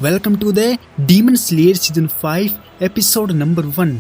Welcome to the demon slayer season 5 episode number 1।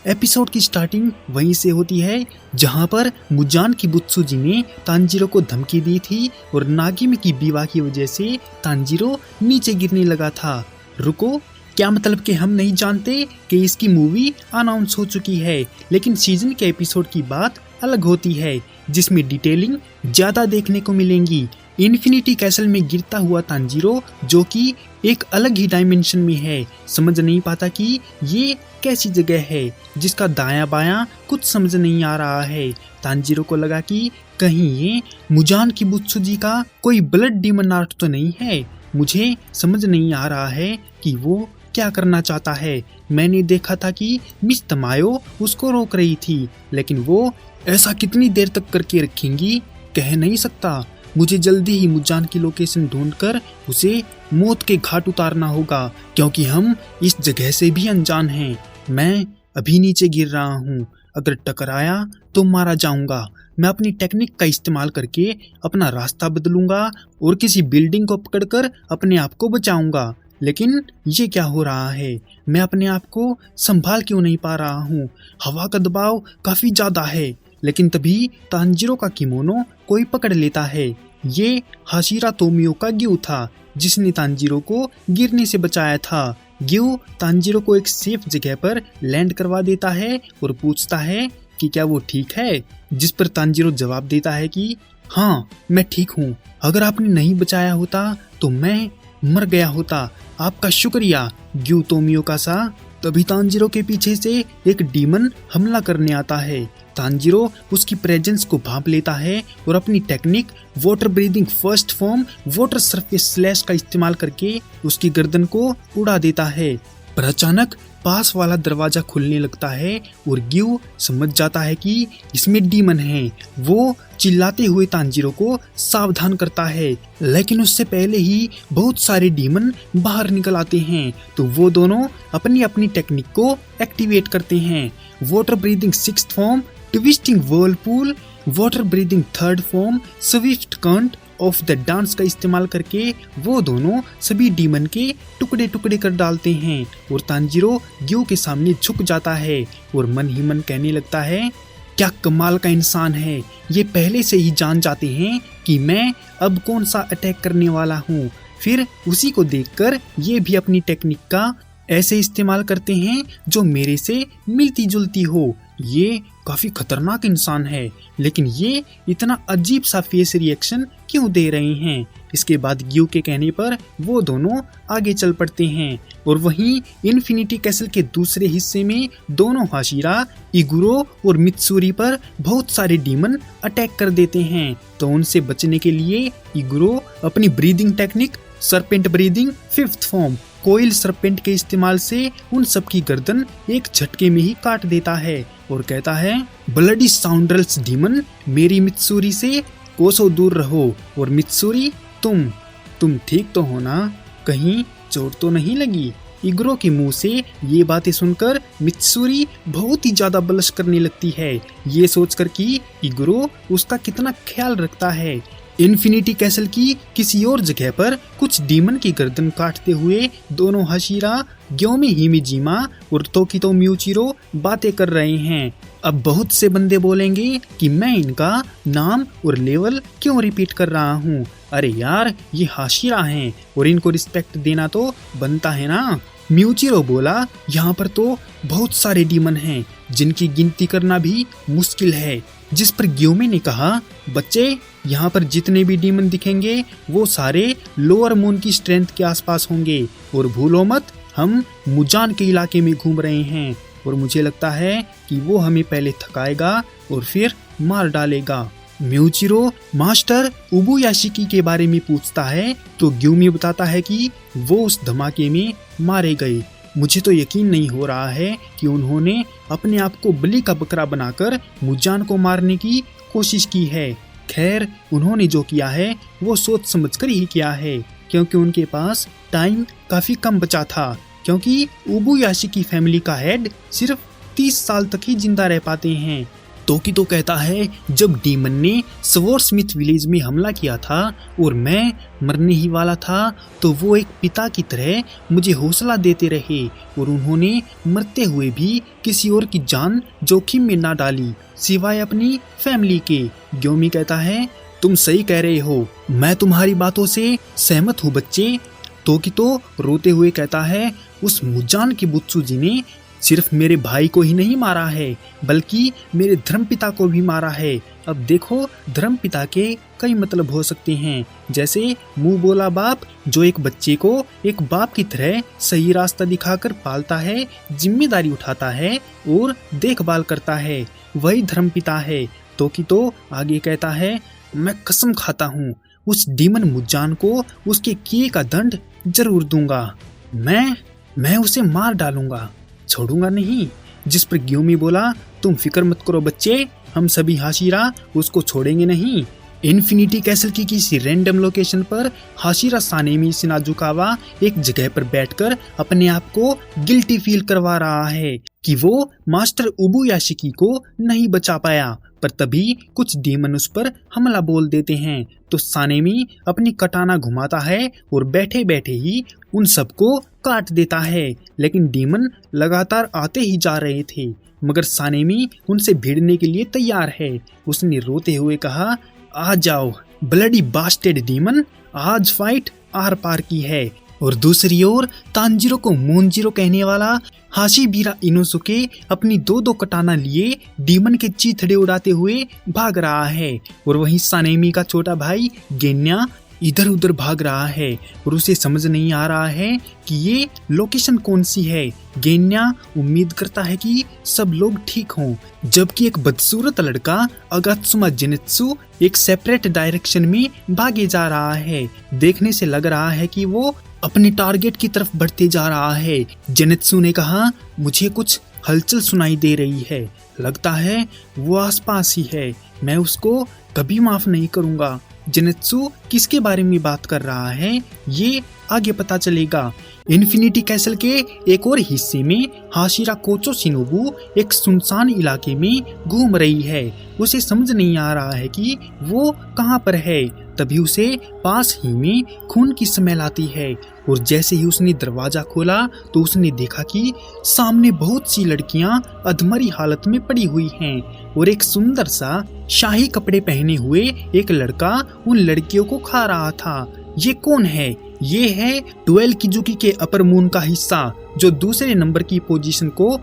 Episode की starting वहीं से होती है जहां पर मुजान किबुत्सुजी ने तांजीरो को धमकी दी थी और नागिमी की विवाह की वजह से तांजीरो नीचे गिरने लगा था। रुको, क्या मतलब कि हम नहीं जानते कि इसकी मूवी अनाउंस हो चुकी है, लेकिन सीजन के एपिसोड की बात अलग होती है जिसमें डिटेलिंग ज्यादा देखने को मिलेंगी। इन्फिनिटी कैसल में गिरता हुआ तांजीरो जो कि एक अलग ही डायमेंशन में है, समझ नहीं पाता कि ये कैसी जगह है जिसका दायां बायां कुछ समझ नहीं आ रहा है। तांजीरो को लगा कि कहीं ये मुजान किबुत्सुजी का कोई ब्लड डीमन आर्ट तो नहीं है। मुझे समझ नहीं आ रहा है कि वो क्या करना चाहता है। मैंने देखा था कि मिस तमायो उसको रोक रही थी, लेकिन वो ऐसा कितनी देर तक करके रखेंगी कह नहीं सकता। मुझे जल्दी ही मुजान की लोकेशन ढूंढकर उसे मौत के घाट उतारना होगा, क्योंकि हम इस जगह से भी अनजान हैं। मैं अभी नीचे गिर रहा हूँ, अगर टकराया तो मारा जाऊंगा। मैं अपनी टेक्निक का इस्तेमाल करके अपना रास्ता बदलूंगा और किसी बिल्डिंग को पकड़कर अपने आप को बचाऊंगा। लेकिन ये क्या हो रहा है? मैं अपने आप को संभाल क्यों नहीं पा रहा हूँ? हवा का दबाव काफी ज्यादा है। लेकिन तभी तांजीरो का किमोनो कोई पकड़ लेता है। ये हाशिरा तोमियो का ग्यू था जिसने तांजीरो को गिरने से बचाया था। ग्यू तांजीरो को एक सेफ जगह पर लैंड करवा देता है और पूछता है कि क्या वो ठीक है, जिस पर तांजीरो जवाब देता है कि हाँ, मैं ठीक हूँ। अगर आपने नहीं बचाया होता तो मैं मर गया होता। आपका शुक्रिया ग्यू तोमियो का सा। तभी तांजीरो के पीछे से एक डीमन हमला करने आता है। तांजीरो उसकी प्रेजेंस को भांप लेता है और अपनी technique water breathing first form water surface slash का इस्तेमाल करके उसकी गर्दन को उड़ा देता है। पर अचानक पास वाला दरवाजा खुलने लगता है और ग्यू समझ जाता है कि इसमें डीमन है। वो चिल्लाते हुए तांजीरो को सावधान करता है, लेकिन उससे पहले ही बहुत सारे डीमन बाहर निकल आते हैं। तो वो दोनों अपनी अपनी टेक्निक को एक्टिवेट करते हैं। Water breathing sixth form twisting whirlpool, water breathing third form swift current of the dance का इस्तेमाल करके वो दोनों सभी डीमन के टुकड़े टुकड़े कर डालते हैं और तांजीरो ग्यू के सामने झुक जाता है और मन ही मन कहने लगता है, क्या कमाल का इंसान है, ये पहले से ही जान जाते हैं कि मैं अब कौन सा अटैक करने वाला हूँ। फिर उसी को देखकर ये भी अपनी टेक्निक का ऐसे इस्तेमाल करते हैं जो मेरे से मिलती जुलती हो। ये काफी खतरनाक इंसान है, लेकिन ये इतना अजीब सा फेस रिएक्शन क्यों दे रहे हैं? इसके बाद ग्यू के कहने पर वो दोनों आगे चल पड़ते हैं और वहीं इन्फिनिटी कैसल के दूसरे हिस्से में दोनों हाशिरा, इगुरो और मित्सुरी पर बहुत सारे डीमन अटैक कर देते हैं। तो उनसे बचने के लिए इगुरो अपनी breathing technique serpent breathing fifth form coil serpent के इस्तेमाल से उन सब की गर्दन एक झटके में ही काट देता है और कहता है, ब्लडी साउंड्रल्स डीमन, मेरी मित्सुरी से कोसों दूर रहो। और मित्सुरी, तुम ठीक तो हो ना? कहीं चोट तो नहीं लगी? इगुरो के मुंह से ये बातें सुनकर मित्सुरी बहुत ही ज्यादा ब्लश करने लगती है, ये सोचकर कि इगुरो उसका कितना ख्याल रखता है। इन्फिनिटी कैसल की किसी और जगह पर कुछ डीमन की गर्दन काटते हुए दोनों हाशिरा, ग्योमी हिमिजिमा और तोकितो म्यूचिरो बातें कर रहे हैं। अब बहुत से बंदे बोलेंगे कि मैं इनका नाम और लेवल क्यों रिपीट कर रहा हूँ। अरे यार, ये हाशिरा हैं और इनको रिस्पेक्ट देना तो बनता है ना। म्यूचिरो बोला, यहाँ पर तो बहुत सारे डीमन हैं जिनकी गिनती करना भी मुश्किल है। जिस पर ग्योमी ने कहा, बच्चे, यहाँ पर जितने भी डीमन दिखेंगे वो सारे लोअर मून की स्ट्रेंथ के आसपास होंगे और भूलो मत, हम मुजान के इलाके में घूम रहे हैं और मुझे लगता है कि वो हमें पहले थकाएगा और फिर मार डालेगा। म्यूचिरो मास्टर उबुयाशिकी के बारे में पूछता है तो ग्योमी बताता है कि वो उस धमाके में मारे गए। मुझे तो यकीन नहीं हो रहा है कि उन्होंने अपने आप को बलि का बकरा बनाकर मुजान को मारने की कोशिश की है। खैर, उन्होंने जो किया है वो सोच समझकर ही किया है, क्योंकि उनके पास टाइम काफी कम बचा था। क्योंकि उबुयाशिकी फैमिली का हेड सिर्फ 30 साल तक ही जिंदा रह पाते हैं। तोकितो कहता है जब डीमन ने स्वॉर्डस्मिथ विलेज में हमला किया था और मैं मरने ही वाला था तो वो एक पिता की तरह मुझे हौसला देते रहे और उन्होंने मरते हुए भी किसी और की जान जोखिम में ना डाली सिवाय अपनी फैमिली के। ग्योमी कहता है तुम सही कह रहे हो, मैं तुम्हारी बातों से सहमत हूँ बच्चे। तोकितो रोते हुए कहता है उस मुजान किबुत्सु जी ने सिर्फ मेरे भाई को ही नहीं मारा है बल्कि मेरे धर्मपिता को भी मारा है। अब देखो धर्मपिता के कई मतलब हो सकते हैं, जैसे मुंह बोला बाप जो एक बच्चे को एक बाप की तरह सही रास्ता दिखाकर पालता है, जिम्मेदारी उठाता है और देखभाल करता है, वही धर्मपिता है। तोकितो आगे कहता है मैं कसम खाता हूँ उस डीमन मुजान को उसके किए का दंड जरूर दूंगा। मैं उसे मार डालूंगा, छोड़ूंगा नहीं। जिस पर ग्योमी बोला तुम फिक्र मत करो बच्चे, हम सभी हाशिरा उसको छोड़ेंगे नहीं। इन्फिनिटी कैसल की किसी रैंडम लोकेशन पर हाशिरा सानेमी शिनाजुकावा एक जगह पर बैठकर अपने आप को गिल्टी फील करवा रहा है कि वो मास्टर उबुयाशिकी को नहीं बचा पाया। पर तभी कुछ डीमन उस पर हमला बोल देते हैं तो सानेमी अपनी कटाना घुमाता है और बैठे बैठे ही उन सबको काट देता है। लेकिन डीमन लगातार आते ही जा रहे थे मगर सानेमी उनसे भिड़ने के लिए तैयार है। उसने रोते हुए कहा आ जाओ ब्लडी बास्टेड डीमन, आज फाइट आर पार की है। और दूसरी ओर तांजीरो को मोनजीरो कहने वाला हाशिबिरा इनोसुके अपनी दो कटाना लिए डीमन के चीथड़े उड़ाते हुए भाग रहा है और वहीं सानेमी का छोटा भाई गेन्या इधर उधर भाग रहा है और उसे समझ नहीं आ रहा है कि ये लोकेशन कौन सी है। गेन्या उम्मीद करता है कि सब लोग ठीक हों, जबकि एक बदसूरत लड़का अगात्सुमा जेनेत्सु एक सेपरेट डायरेक्शन में भागे जा रहा है। देखने से लग रहा है कि वो अपने टारगेट की तरफ बढ़ते जा रहा है। जेनेत्सु ने कहा मुझे कुछ हलचल सुनाई दे रही है, लगता है वो आसपास ही है, मैं उसको कभी माफ नहीं करूंगा। जेनेत्सु किसके बारे में बात कर रहा है ये आगे पता चलेगा। इन्फिनिटी कैसल के एक और हिस्से में हाशिरा कोचो शिनोबु एक सुनसान इलाके में घूम रही है। उसे समझ नहीं आ रहा है कि वो कहाँ पर है। तभी उसे पास ही में खून की स्मेल आती है और जैसे ही उसने दरवाजा खोला तो उसने देखा कि सामने बहुत सी लड़कियां अधमरी हालत में पड़ी हुई हैं और एक सुंदर सा शाही कपड़े पहने हुए एक लड़का उन लड़कियों को खा रहा था। ये कौन है? ये है 12 किजुकी के अपर मून का हिस्सा जो दूसरे नंबर की पोजीशन को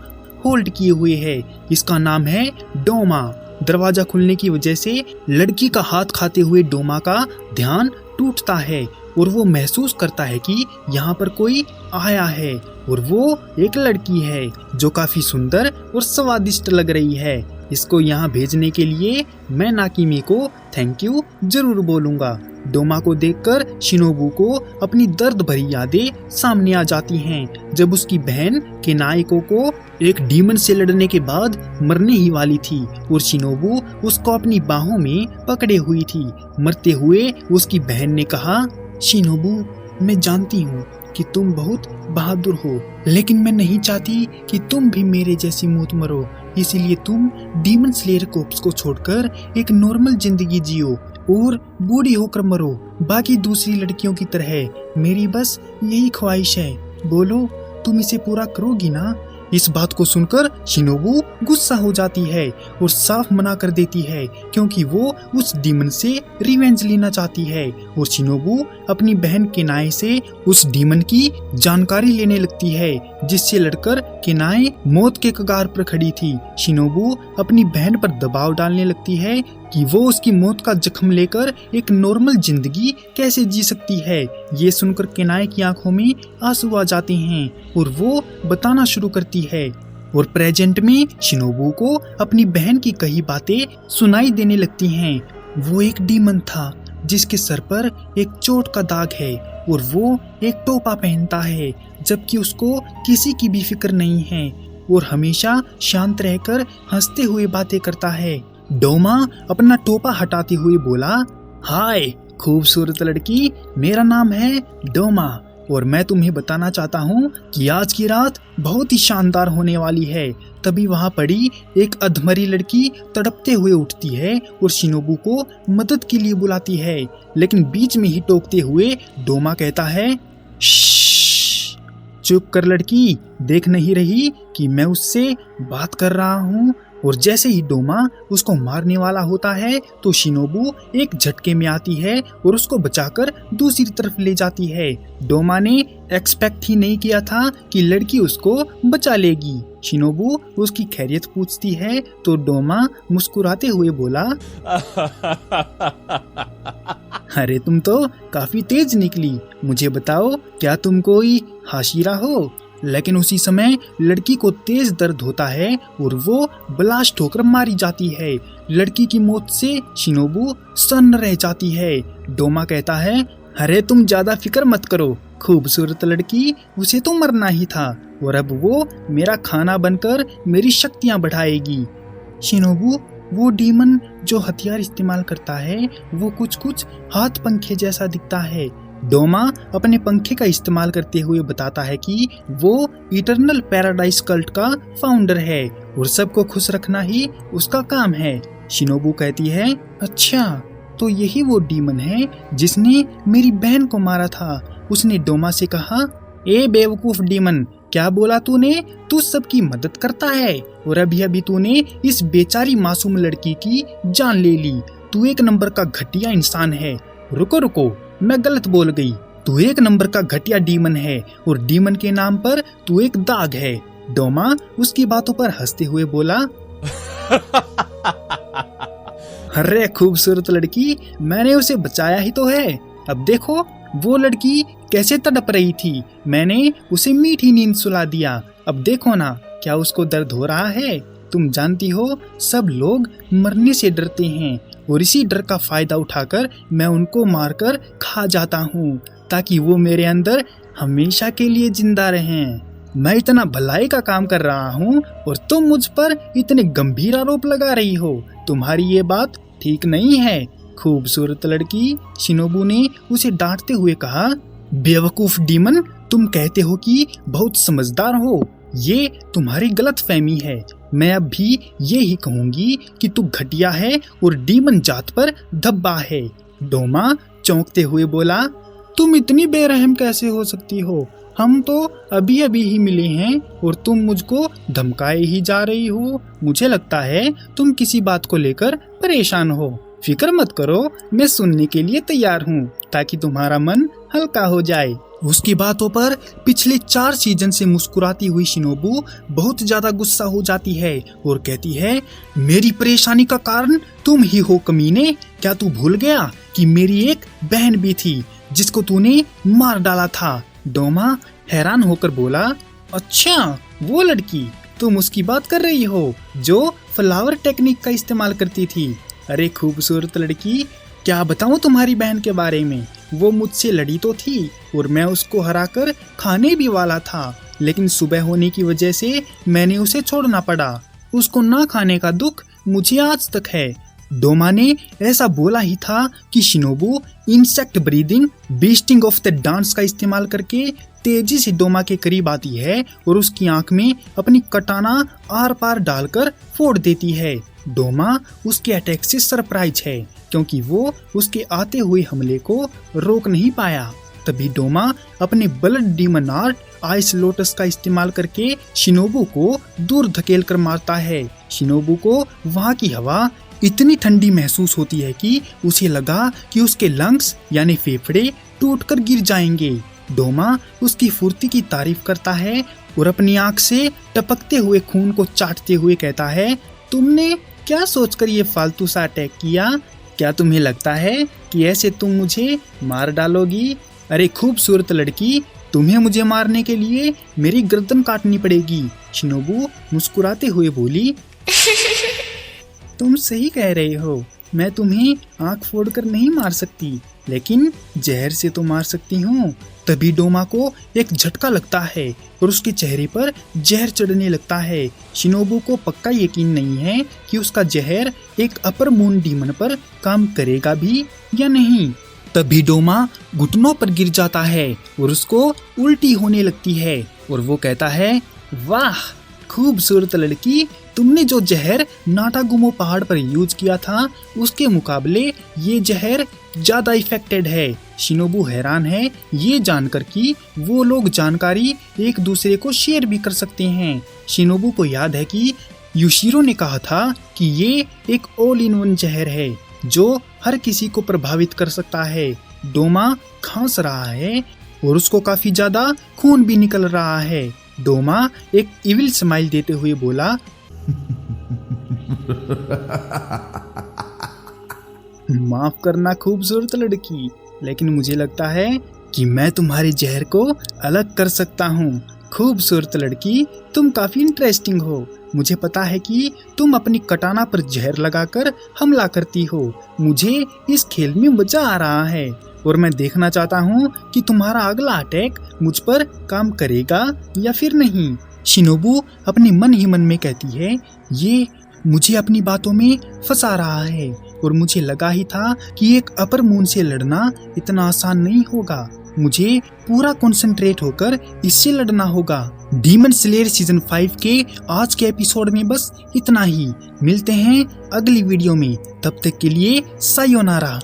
होल्ड किए हुए है। इसका नाम है डोमा। दरवाजा खुलने की वजह से लड़की का हाथ खाते हुए डोमा का ध्यान टूटता है और वो महसूस करता है कि यहाँ पर कोई आया है और वो एक लड़की है जो काफी सुंदर और स्वादिष्ट लग रही है। इसको यहाँ भेजने के लिए मैं नाकिमी को थैंक यू जरूर बोलूंगा। डोमा को देखकर शिनोबु को अपनी दर्द भरी यादें सामने आ जाती हैं जब उसकी बहन केनाइको को एक डीमन से लड़ने के बाद मरने ही वाली थी और शिनोबु उसको अपनी बाहों में पकड़े हुई थी। मरते हुए उसकी बहन ने कहा, शिनोबु मैं जानती हूँ कि तुम बहुत बहादुर हो, लेकिन मैं नहीं चाहती कि तुम भी मेरे जैसी मौत मरो, इसीलिए तुम डीमन स्लेयर कोर्प्स को छोड़कर एक नॉर्मल जिंदगी जियो और बूढ़ी होकर मरो बाकी दूसरी लड़कियों की तरह। मेरी बस यही ख्वाहिश है, बोलो तुम इसे पूरा करोगी ना? इस बात को सुनकर शिनोबु गुस्सा हो जाती है और साफ मना कर देती है क्योंकि वो उस डीमन से रिवेंज लेना चाहती है और शिनोबु अपनी बहन केनाए से उस डीमन की जानकारी लेने लगती है जिससे लड़कर केनाए मौत के कगार पर खड़ी थी। शिनोबु अपनी बहन पर दबाव डालने लगती है कि वो उसकी मौत का जख्म लेकर एक नॉर्मल जिंदगी कैसे जी सकती है। ये सुनकर केनाए की आंखों में आंसू आ जाते हैं और वो बताना शुरू करती है और प्रेजेंट में शिनोबु को अपनी बहन की कही बातें सुनाई देने लगती हैं। वो एक डीमन था जिसके सर पर एक चोट का दाग है और वो एक टोपा पहनता है जबकि उसको किसी की भी फिक्र नहीं है और हमेशा शांत रहकर हंसते हुए बातें करता है। डोमा अपना टोपा हटाते हुए बोला, हाय खूबसूरत लड़की, मेरा नाम है डोमा और मैं तुम्हें बताना चाहता हूँ कि आज की रात बहुत ही शानदार होने वाली है। तभी वहाँ पड़ी एक अधमरी लड़की तड़पते हुए उठती है और शिनोबू को मदद के लिए बुलाती है, लेकिन बीच में ही टोकते हुए डोमा कहता है, श्श्श, चुप कर लड़की, देख नहीं रही कि मैं उससे बात कर रहा हूँ। और जैसे ही डोमा उसको मारने वाला होता है तो शिनोबू एक झटके में आती है और उसको बचाकर दूसरी तरफ ले जाती है। डोमा ने एक्सपेक्ट ही नहीं किया था कि लड़की उसको बचा लेगी। शिनोबू उसकी खैरियत पूछती है तो डोमा मुस्कुराते हुए बोला, अरे तुम तो काफी तेज निकली, मुझे बताओ क्या तुम कोई हाशिरा हो? लेकिन उसी समय लड़की को तेज दर्द होता है और वो ब्लास्ट होकर मारी जाती है। लड़की की मौत से शिनोबू सन्न रह जाती है। डोमा कहता है, अरे तुम ज्यादा फिक्र मत करो, खूबसूरत लड़की, उसे तो मरना ही था और अब वो मेरा खाना बनकर मेरी शक्तियां बढ़ाएगी। शिनोबू वो डीमन जो हथियार इस्तेमाल करता है वो कुछ हाथ पंखे जैसा दिखता है। डोमा अपने पंखे का इस्तेमाल करते हुए बताता है कि वो इटर्नल पैराडाइज कल्ट का फाउंडर है और सबको खुश रखना ही उसका काम है। शिनोबू कहती है, अच्छा तो यही वो डीमन है जिसने मेरी बहन को मारा था। उसने डोमा से कहा, ए बेवकूफ डीमन, क्या बोला तूने? तू सबकी मदद करता है और अभी अभी तूने इस बेचारी मासूम लड़की की जान ले ली। तू एक नंबर का घटिया इंसान है। रुको, मैं गलत बोल गई। तू एक नंबर का घटिया डीमन है और डीमन के नाम पर तू एक दाग है। डोमा उसकी बातों पर हंसते हुए बोला, अरे खूबसूरत लड़की, मैंने उसे बचाया ही तो है। अब देखो वो लड़की कैसे तड़प रही थी, मैंने उसे मीठी नींद सुला दिया। अब देखो ना क्या उसको दर्द हो रहा है। तुम जानती हो सब लोग मरने से डरते हैं और इसी डर का फायदा उठाकर मैं उनको मारकर खा जाता हूँ ताकि वो मेरे अंदर हमेशा के लिए जिंदा रहें। मैं इतना भलाई का काम कर रहा हूँ और तुम मुझ पर इतने गंभीर आरोप लगा रही हो। तुम्हारी ये बात ठीक नहीं है खूबसूरत लड़की। शिनोबू ने उसे डांटते हुए कहा, बेवकूफ डीमन, तुम कहते हो कि बहुत समझदार हो, ये तुम्हारी गलतफहमी है। मैं अब भी ये ही कहूंगी कि तू घटिया है और डीमन जात पर धब्बा है। डोमा चौंकते हुए बोला, तुम इतनी बेरहम कैसे हो सकती हो? हम तो अभी अभी ही मिले हैं और तुम मुझको धमकाए ही जा रही हो। मुझे लगता है तुम किसी बात को लेकर परेशान हो। फिक्र मत करो, मैं सुनने के लिए तैयार हूँ ताकि तुम्हारा मन हल्का हो जाए। उसकी बातों पर पिछले 4 सीजन से मुस्कुराती हुई शिनोबू बहुत ज्यादा गुस्सा हो जाती है और कहती है, मेरी परेशानी का कारण तुम ही हो कमीने। क्या तू भूल गया कि मेरी एक बहन भी थी जिसको तूने मार डाला था? डोमा हैरान होकर बोला, अच्छा वो लड़की, तुम उसकी बात कर रही हो जो फ्लावर टेक्निक का इस्तेमाल करती थी? अरे खूबसूरत लड़की, क्या बताऊं तुम्हारी बहन के बारे में। वो मुझसे लड़ी तो थी और मैं उसको हराकर खाने भी वाला था, लेकिन सुबह होने की वजह से मैंने उसे छोड़ना पड़ा। उसको ना खाने का दुख मुझे आज तक है। डोमा ने ऐसा बोला ही था कि Shinobu insect breathing bee sting of the dance का इस्तेमाल करके तेजी से डोमा के करीब आती है और उसकी आंख में अपनी कटाना आर पार डालकर फोड़ देती है। डोमा उसके अटैक से सरप्राइज है क्योंकि वो उसके आते हुए हमले को रोक नहीं पाया। तभी डोमा अपने blood demon art ice lotus का इस्तेमाल करके शिनोबू को दूर धकेल कर मारता है। शिनोबू को वहाँ की हवा इतनी ठंडी महसूस होती है कि उसे लगा कि उसके लंग्स यानी फेफड़े टूटकर गिर जाएंगे। डोमा उसकी फुर्ती की तारीफ करता है और अपनी आंख से टपकते हुए खून को चाटते हुए कहता है, तुमने क्या सोचकर ये फालतू सा अटैक किया? क्या तुम्हें लगता है कि ऐसे तुम मुझे मार डालोगी? अरे खूबसूरत लड़की, तुम्हें मुझे मारने के लिए मेरी गर्दन काटनी पड़ेगी। शिनोबू मुस्कुराते हुए बोली, तुम सही कह रहे हो, मैं तुम्हें आंख फोड़कर नहीं मार सकती, लेकिन जहर से तो मार सकती हूँ। तभी डोमा को एक झटका लगता है और उसके चेहरे पर जहर चढ़ने लगता है। शिनोबू को पक्का यकीन नहीं है कि उसका जहर एक अपर मून डीमन पर काम करेगा भी या नहीं। तभी डोमा घुटनों पर गिर जाता है और उसको उल्टी होने लगती है और वो कहता है, वाह खूबसूरत लड़की, तुमने जो जहर नाटागुमो पहाड़ पर यूज किया था उसके मुकाबले ये जहर ज्यादा इफेक्टेड है। शिनोबू हैरान है ये जानकर कि वो लोग जानकारी एक दूसरे को शेयर भी कर सकते हैं। शिनोबू को याद है कि युशिरो ने कहा था कि ये एक ऑल इन वन जहर है जो हर किसी को प्रभावित कर सकता है। डोमा खांस रहा है और उसको काफी ज्यादा खून भी निकल रहा है। डोमा एक इविल स्माइल देते हुए बोला, माफ करना खूबसूरत लड़की, लेकिन मुझे लगता है कि मैं तुम्हारे जहर को अलग कर सकता हूँ। खूबसूरत लड़की, तुम काफी इंटरेस्टिंग हो। मुझे पता है कि तुम अपनी कटाना पर जहर लगाकर हमला करती हो। मुझे इस खेल में मजा आ रहा है और मैं देखना चाहता हूँ कि तुम्हारा अगला अटैक मुझ पर काम करेगा या फिर नहीं। शिनोबू अपने मन ही मन में कहती है, ये मुझे अपनी बातों में फंसा रहा है और मुझे लगा ही था कि एक अपर मून से लड़ना इतना आसान नहीं होगा। मुझे पूरा कंसंट्रेट होकर इससे लड़ना होगा। डीमन स्लेयर सीजन 5 के आज के एपिसोड में बस इतना ही। मिलते हैं अगली वीडियो में, तब तक के लिए सायोनारा।